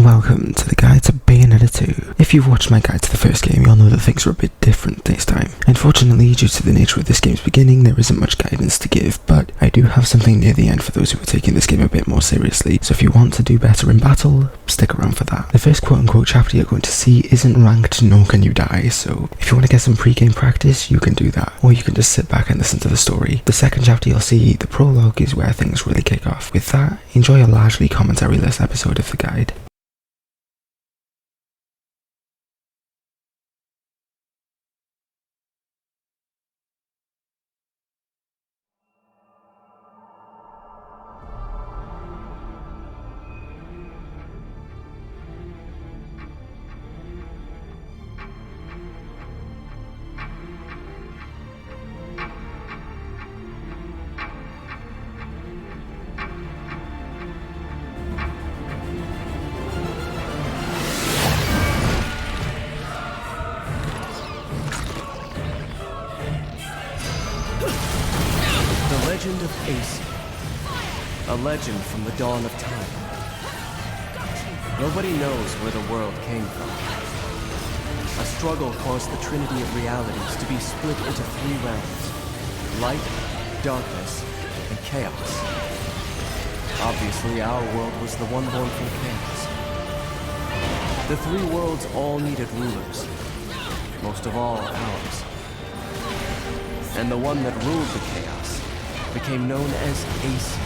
welcome to the guide to Bayonetta 2. If you've watched my guide to the first game, you'll know that things are a bit different this time. Unfortunately, due to the nature of this game's beginning, there isn't much guidance to give, but I do have something near the end for those who are taking this game a bit more seriously, so if you want to do better in battle, stick around for that. The first quote-unquote chapter you're going to see isn't ranked nor can you die, so if you want to get some pre-game practice, you can do that, or you can just sit back and listen to the story. The second chapter you'll see, the prologue, is where things really kick off. With that, enjoy a largely commentary-less episode of the guide. The legend of Aesir, a legend from the dawn of time. Nobody knows where the world came from. A struggle caused the trinity of realities to be split into three realms: light, darkness, and chaos. Obviously, our world was the one born from chaos. The three worlds all needed rulers, most of all ours. And the one that ruled the chaos became known as Aesir.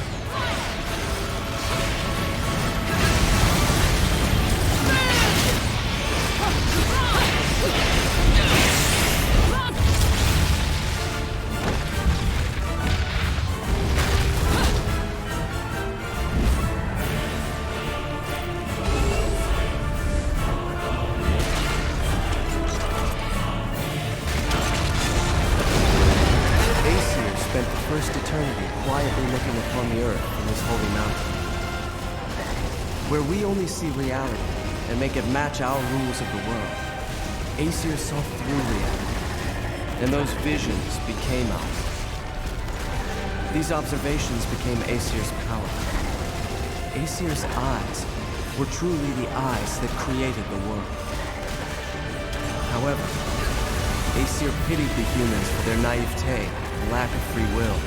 Spent the first eternity quietly looking upon the earth from his holy mountain, where we only see reality and make it match our rules of the world. Aesir saw through reality, and those visions became ours. These observations became Aesir's power. Aesir's eyes were truly the eyes that created the world. However, Aesir pitied the humans for their naivete and lack of free will.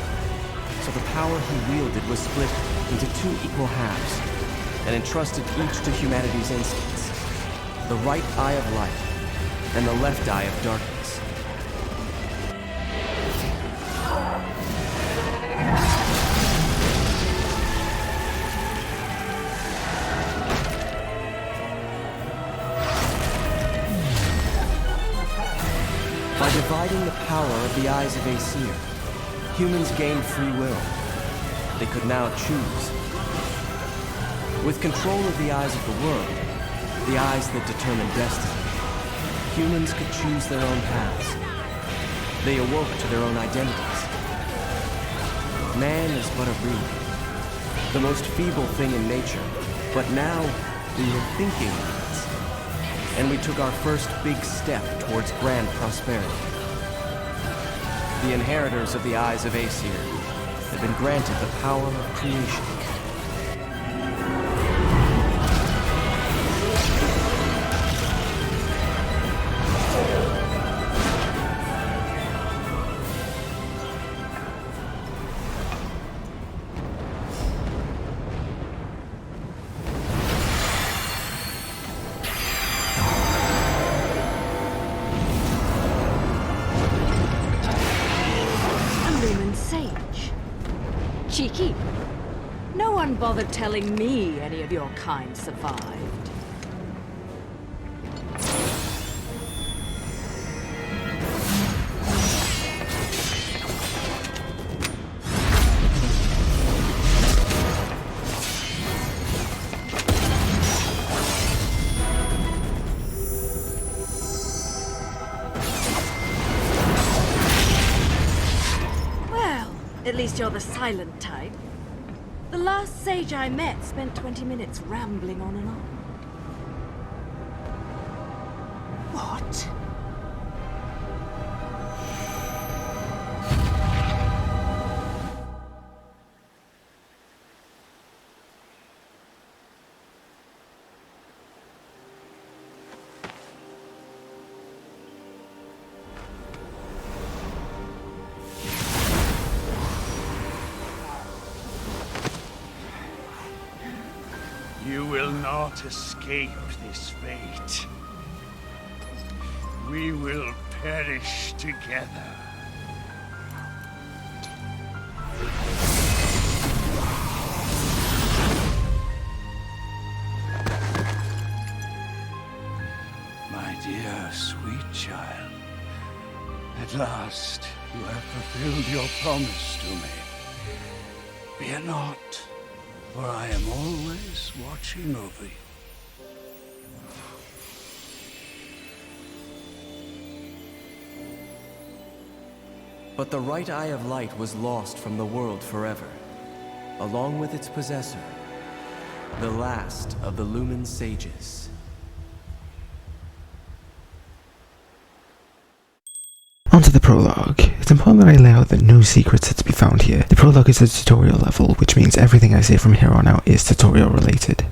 So the power he wielded was split into two equal halves and entrusted each to humanity's instincts: the right eye of light and the left eye of darkness. By dividing the power of the eyes of Aesir, humans gained free will. They could now choose. With control of the eyes of the world, the eyes that determine destiny, humans could choose their own paths. They awoke to their own identities. Man is but a reed, the most feeble thing in nature, but now we were thinking reeds, and we took our first big step towards grand prosperity. The inheritors of the eyes of Aesir had been granted the power of creation. Sage. Cheeky. No one bothered telling me any of your kind survived. At least you're the silent type. The last sage I met spent 20 minutes rambling on and on. What? will not escape this fate. We will perish together. My dear, sweet child, at last you have fulfilled your promise to me. Fear not, for I am always watching over you. But the right eye of light was lost from the world forever, along with its possessor, the last of the Lumen Sages. Onto the prologue. It's important that I lay out that no secrets are to be found here. The prologue is a tutorial level, which means everything I say from here on out is tutorial related.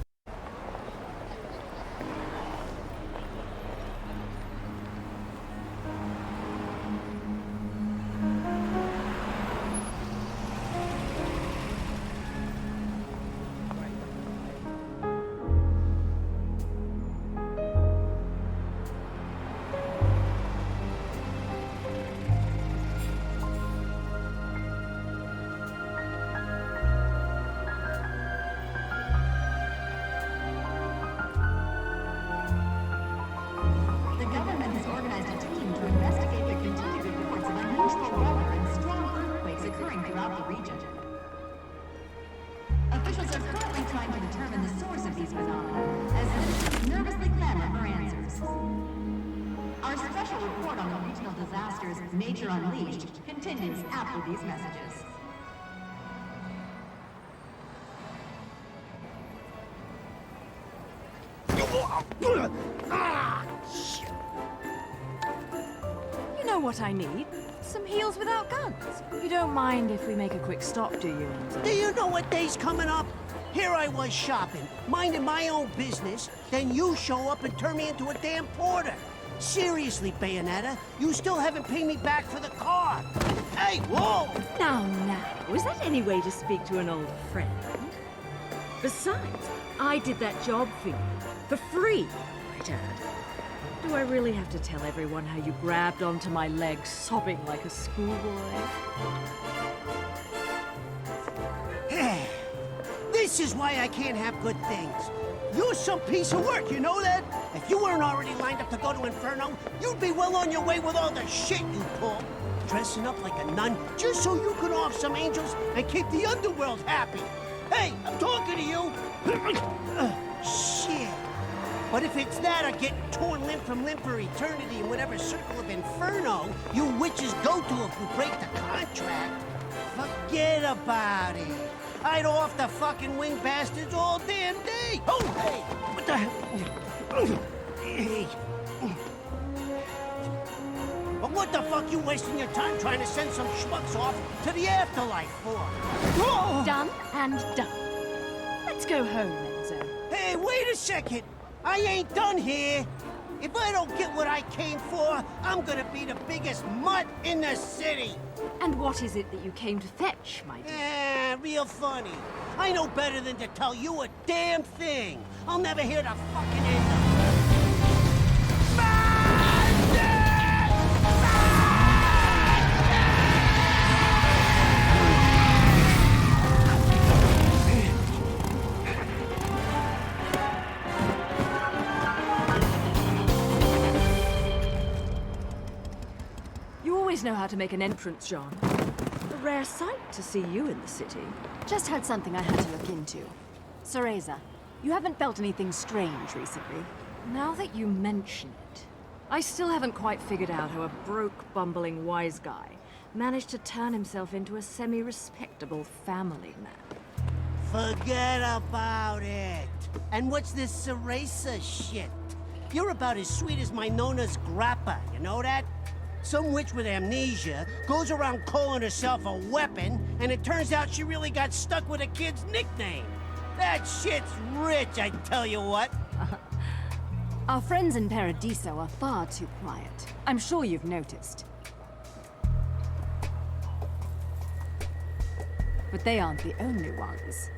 Officials are currently trying to determine the source of these phenomena, as citizens nervously clamor for answers. Our special report on the regional disasters, Nature Unleashed, continues after these messages. You know what I need? Some heels without guns. You don't mind if we make a quick stop, do you? Do you know what day's coming up? Here I was shopping, minding my own business, then you show up and turn me into a damn porter. Seriously, Bayonetta, you still haven't paid me back for the car. Hey, whoa! Now, is that any way to speak to an old friend? Besides, I did that job for you. For free, I might add. Do I really have to tell everyone how you grabbed onto my leg, sobbing like a schoolboy? This is why I can't have good things. You're some piece of work, you know that? If you weren't already lined up to go to Inferno, you'd be well on your way with all the shit you pull. Dressing up like a nun just so you could off some angels and keep the underworld happy. Hey, I'm talking to you. Shit. But if it's that or getting torn limb from limb for eternity in whatever circle of Inferno you witches go to if you break the contract, forget about it. I'd off the fucking wing bastards all damn day. Oh, hey, what the hell? Hey. But what the fuck you wasting your time trying to send some schmucks off to the afterlife for? Oh. Done and done. Let's go home, Enzo. Hey, wait a second. I ain't done here. If I don't get what I came for, I'm gonna be the biggest mutt in the city. And what is it that you came to fetch, my dear? Real funny. I know better than to tell you a damn thing. I'll never hear the fucking end of it. You always know how to make an entrance, John. A rare sight to see you in the city. Just had something I had to look into. Cereza, you haven't felt anything strange recently? Now that you mention it, I still haven't quite figured out how a broke, bumbling wise guy managed to turn himself into a semi-respectable family man. Forget about it. And what's this Cereza shit? You're about as sweet as my Nona's grappa, you know that? Some witch with amnesia goes around calling herself a weapon, and it turns out she really got stuck with a kid's nickname. That shit's rich, I tell you what. Our friends in Paradiso are far too quiet. I'm sure you've noticed. But they aren't the only ones.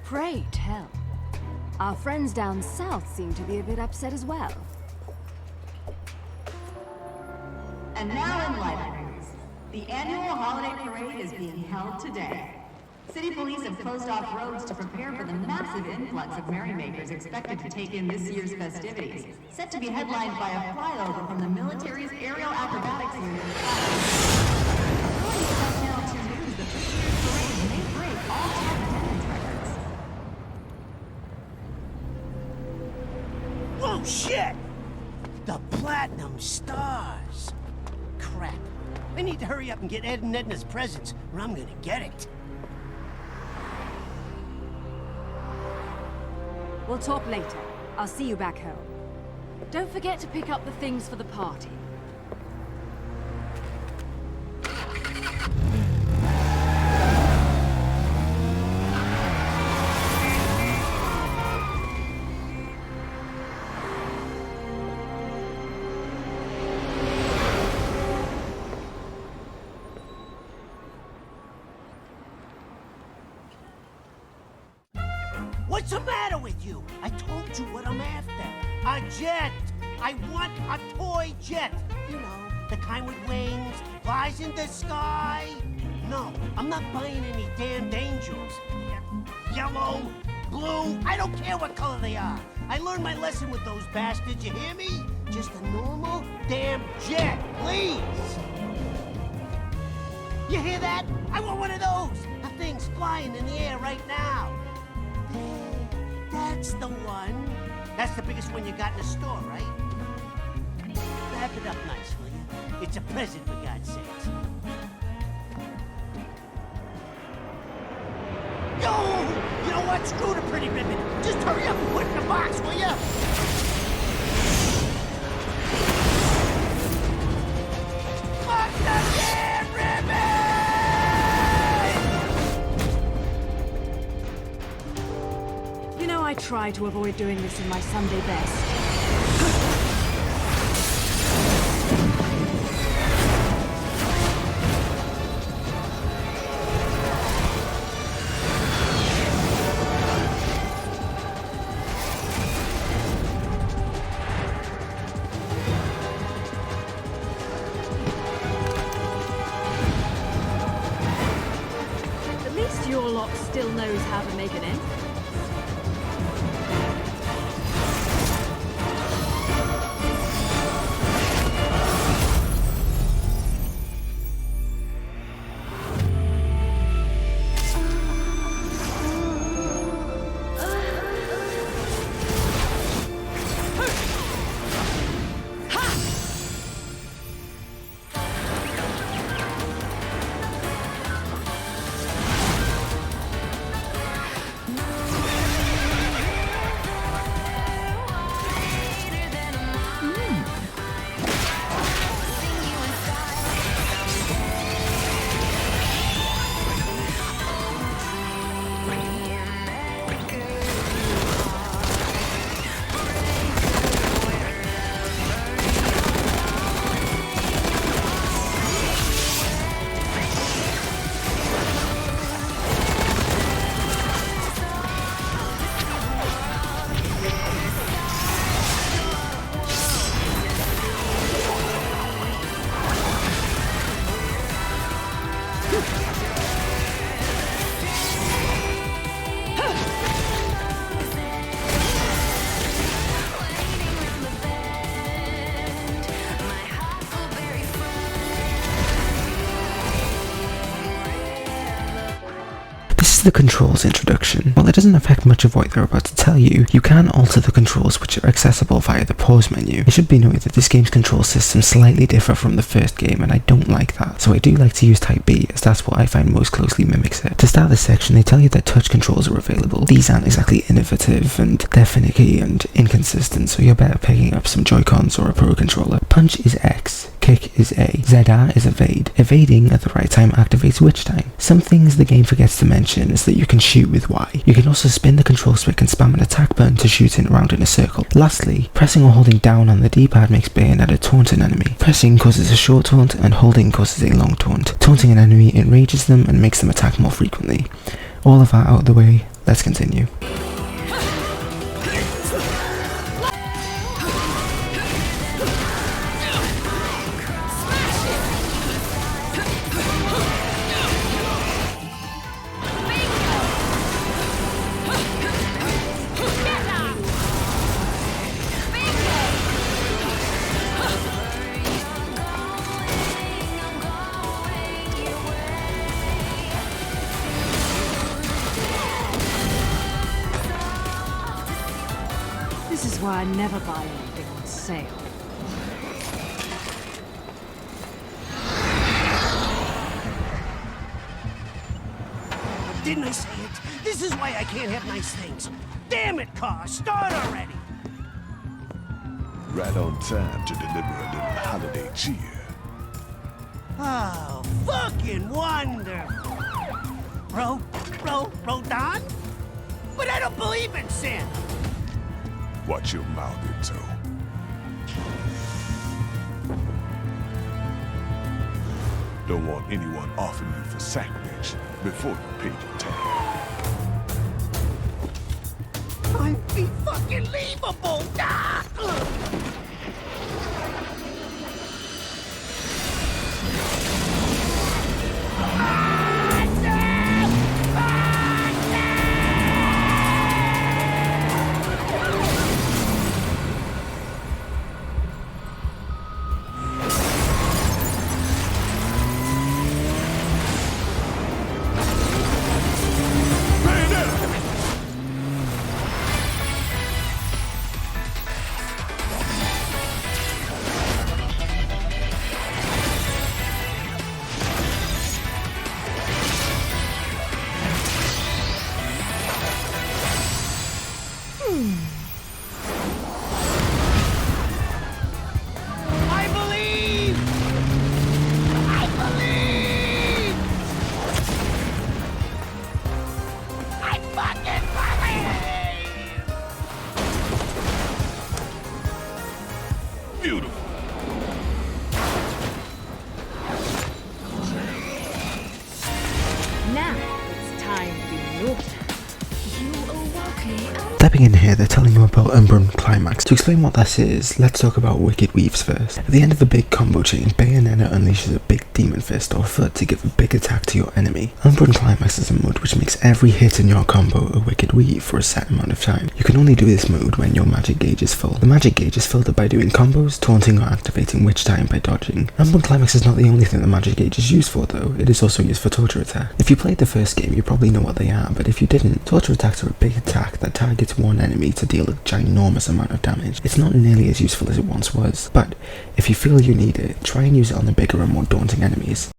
Pray tell. Our friends down south seem to be a bit upset as well. And now in lighter news, the annual holiday parade is being held today. City police have closed off roads to prepare for the massive influx of merrymakers expected to take in this year's festivities, set to be headlined by a flyover from the military's aerial acrobatics unit. According to Channel 2 News, the this year's parade may break all time attendance records. Whoa, shit! The Platinum Stars. Crap. I need to hurry up and get Ed and Edna's presents, or I'm gonna get it. We'll talk later. I'll see you back home. Don't forget to pick up the things for the party. What's the matter with you? I told you what I'm after. A jet! I want a toy jet! You know, the kind with wings, flies in the sky. No, I'm not buying any damned angels. Yellow, blue, I don't care what color they are. I learned my lesson with those bastards, you hear me? Just a normal damn jet, please! You hear that? I want one of those! The thing's flying in the air right now. That's the one. That's the biggest one you got in the store, right? Wrap it up nice, will you? It's a present, for God's sakes. Yo! You know what? Screw the pretty ribbon. Just hurry up and put it in the box, will you? Fuck the damn ribbon! You know, I try to avoid doing this in my Sunday best. At least your lot still knows how to make an end. This is the controls introduction. While it doesn't affect much of what they're about to tell you, you can alter the controls which are accessible via the pause menu. It should be noted that this game's control system slightly differ from the first game, and I don't like that, so I do like to use Type B as that's what I find most closely mimics it. To start this section, they tell you that touch controls are available. These aren't exactly innovative, and they're finicky and inconsistent, so you're better picking up some Joy-Cons or a Pro Controller. Punch is X, kick is A, ZR is evade. Evading at the right time activates witch time. Some things the game forgets to mention is that you can shoot with Y. You can also spin the control stick and spam an attack button to shoot it around in a circle. Lastly, pressing or holding down on the D-pad makes Bayonetta taunt an enemy. Pressing causes a short taunt and holding causes a long taunt. Taunting an enemy enrages them and makes them attack more frequently. All of that out of the way, let's continue. is why I never buy anything on sale. Didn't I say it? This is why I can't have nice things. Damn it, car, start already! Right on time to deliver a little holiday cheer. Oh, fucking wonderful! Rodon? But I don't believe in Santa! Watch your mouth, Itzo. Don't want anyone offering you for sacrilege before you pay your tag. Unbelievable! Ah! Beautiful. Now it's time for Bayonetta. Stepping in here, they're telling you about Umbran Climax. To explain what this is, let's talk about Wicked Weaves first. At the end of the big combo chain, Bayonetta unleashes a big demon fist or foot to give a big attack to your enemy. Umbran Climax is a mode which makes every hit in your combo a Wicked Weave for a set amount of time. You can only do this mode when your magic gauge is full. The magic gauge is filled up by doing combos, taunting or activating witch time by dodging. Umbran Climax is not the only thing the magic gauge is used for though, it is also used for torture attack. If you played the first game, you probably know what they are, but if you didn't, torture attacks are a big attack that targets one enemy to deal a ginormous amount of damage. It's not nearly as useful as it once was, but if you feel you need it, try and use it on the bigger and more daunting enemies.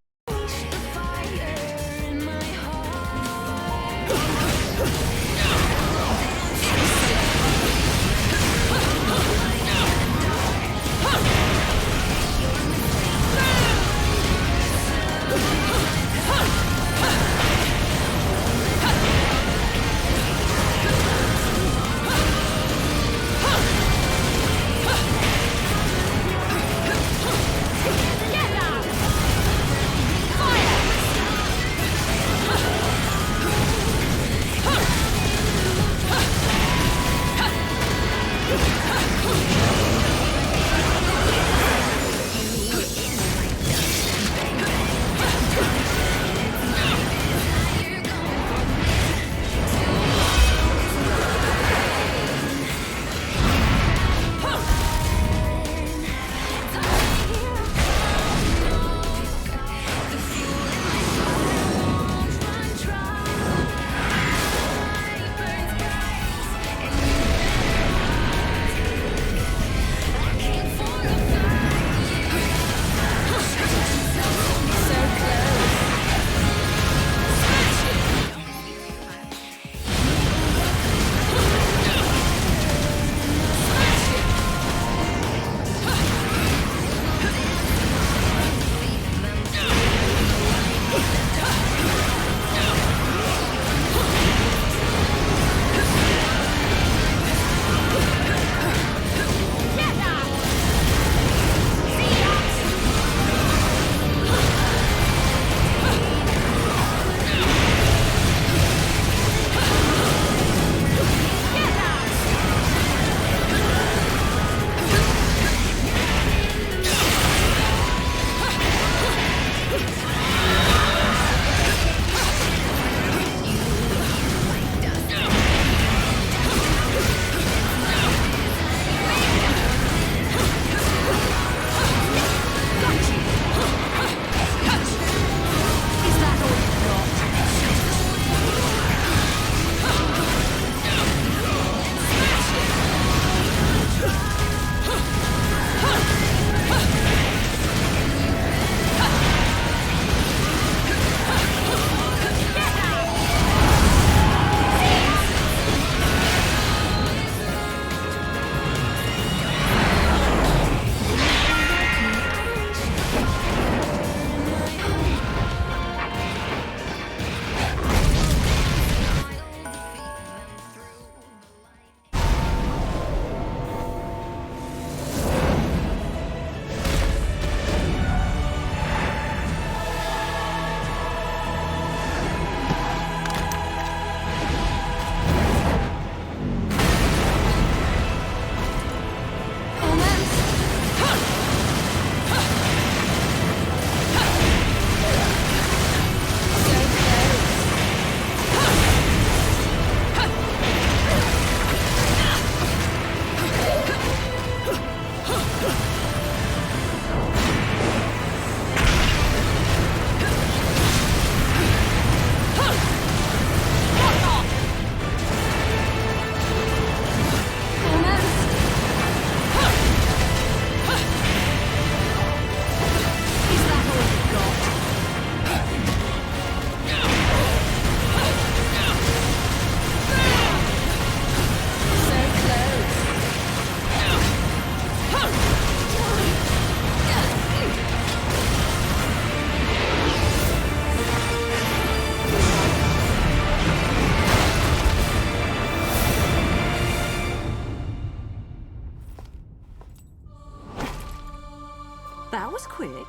That was quick.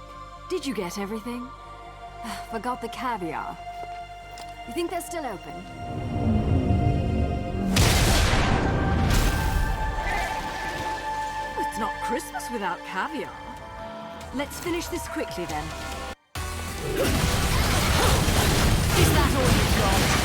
Did you get everything? Forgot the caviar. You think they're still open? It's not Christmas without caviar. Let's finish this quickly then. Is that all you've got?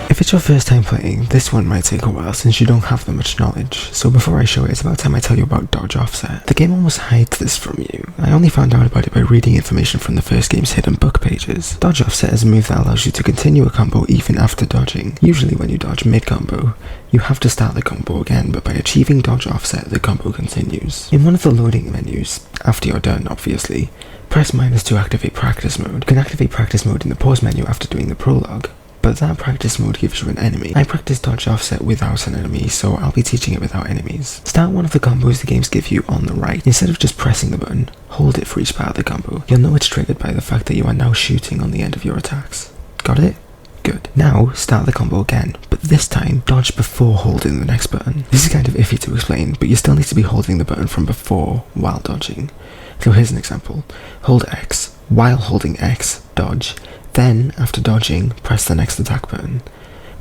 If it's your first time playing, this one might take a while since you don't have that much knowledge, so before I show it, it's about time I tell you about dodge offset. The game almost hides this from you. I only found out about it by reading information from the first game's hidden book pages. Dodge offset is a move that allows you to continue a combo even after dodging. Usually when you dodge mid-combo, you have to start the combo again, but by achieving dodge offset, the combo continues. In one of the loading menus, after you're done obviously, press minus to activate practice mode. You can activate practice mode in the pause menu after doing the prologue, but that practice mode gives you an enemy. I practice dodge offset without an enemy, so I'll be teaching it without enemies. Start one of the combos the games give you on the right. Instead of just pressing the button, hold it for each part of the combo. You'll know it's triggered by the fact that you are now shooting on the end of your attacks. Got it? Good. Now, start the combo again, but this time, dodge before holding the next button. This is kind of iffy to explain, but you still need to be holding the button from before while dodging. So here's an example. Hold X, while holding X, dodge. Then, after dodging, press the next attack button.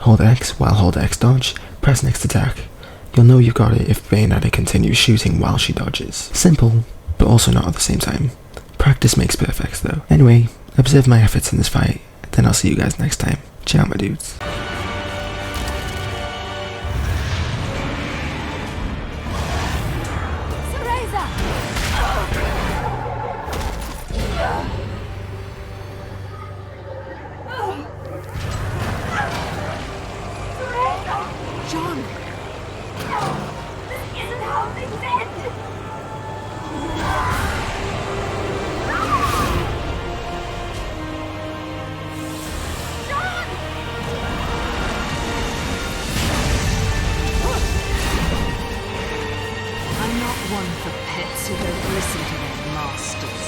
Hold X while hold X dodge, press next attack. You'll know you've got it if Bayonetta continues shooting while she dodges. Simple, but also not at the same time. Practice makes perfect though. Anyway, observe my efforts in this fight, then I'll see you guys next time. Ciao my dudes. One for pets who don't listen to their masters.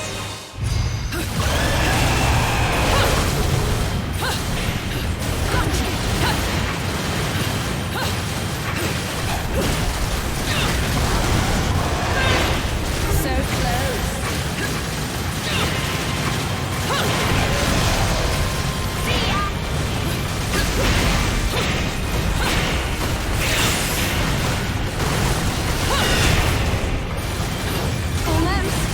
So close. See ya. Almost.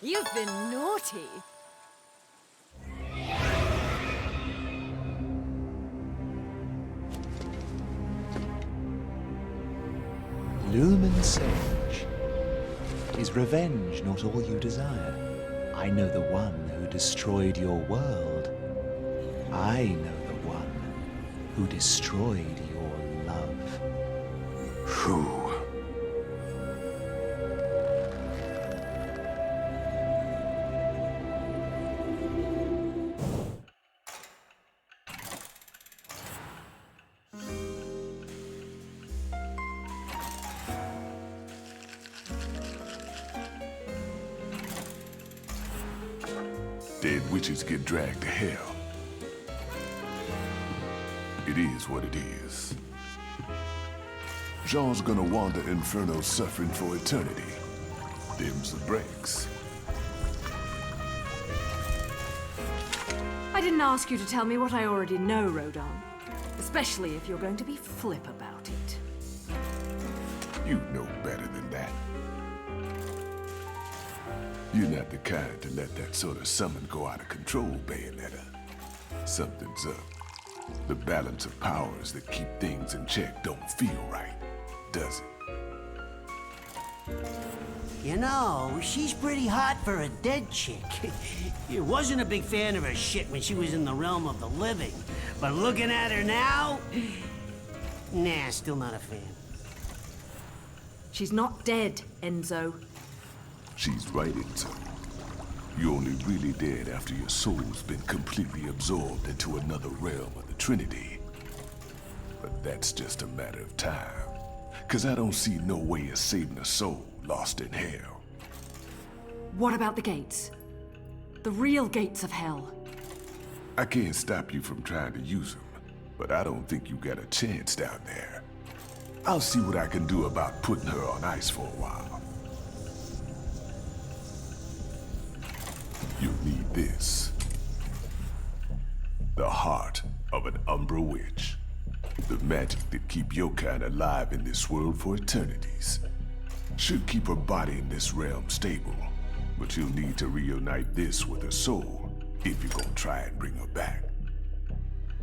You've been naughty. Lumen Sage. Is revenge not all you desire? I know the one who destroyed your world. I know the one who destroyed your love. Who? Dead witches get dragged to hell. It is what it is. Jean's gonna wander Inferno suffering for eternity. Them's the breaks. I didn't ask you to tell me what I already know, Rodin. Especially if you're going to be flip about it. You know better than that. You're not the kind to let that sort of summon go out of control, Bayonetta. Something's up. The balance of powers that keep things in check don't feel right, does it? You know, she's pretty hot for a dead chick. You wasn't a big fan of her shit when she was in the realm of the living. But looking at her now... Nah, still not a fan. She's not dead, Enzo. She's right, Enzo. You're only really dead after your soul's been completely absorbed into another realm of the Trinity. But that's just a matter of time. 'Cause I don't see no way of saving a soul lost in hell. What about the gates? The real gates of hell? I can't stop you from trying to use them, but I don't think you got a chance down there. I'll see what I can do about putting her on ice for a while. You'll need this. The heart of an Umbra witch. The magic that keep your kind alive in this world for eternities. Should keep her body in this realm stable, but you'll need to reunite this with her soul if you're gonna try and bring her back.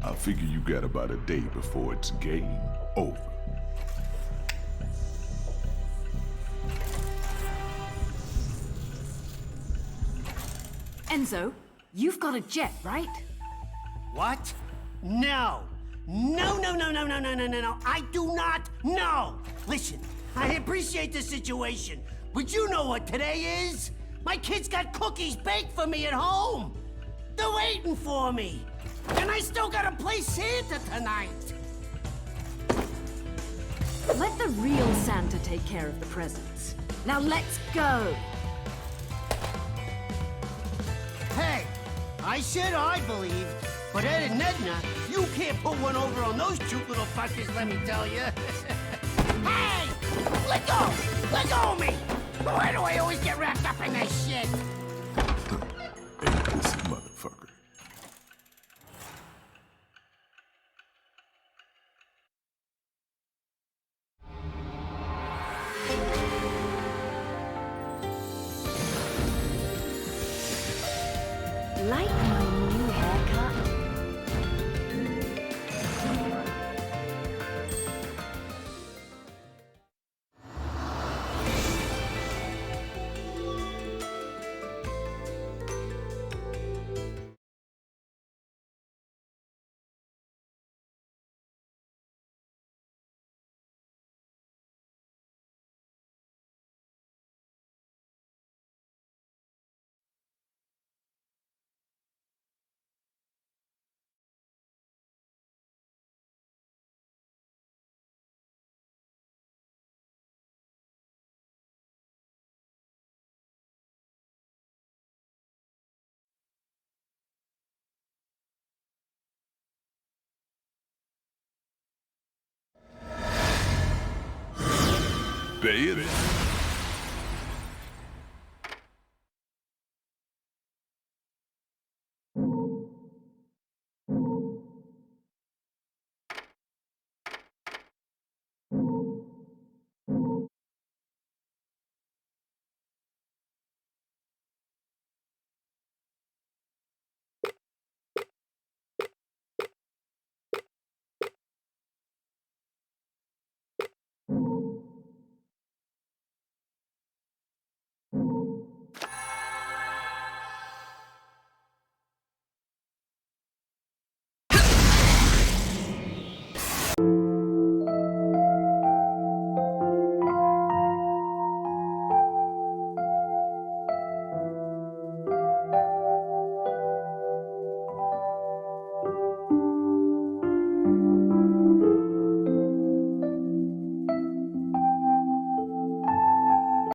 I figure you got about a day before it's game over. Enzo, you've got a jet, right? What? No! No, no, no, no, no, no, no, no, no. I do not know! Listen, I appreciate the situation, but you know what today is? My kids got cookies baked for me at home! They're waiting for me! And I still gotta play Santa tonight! Let the real Santa take care of the presents. Now let's go! Hey, I said I believe, but Ed and Edna, you can't put one over on those cute little fuckers, let me tell you. Hey! Let go! Let go of me! Why do I always get wrapped up in this shit? Hey, this motherfucker. Like my new haircut? Bayonetta.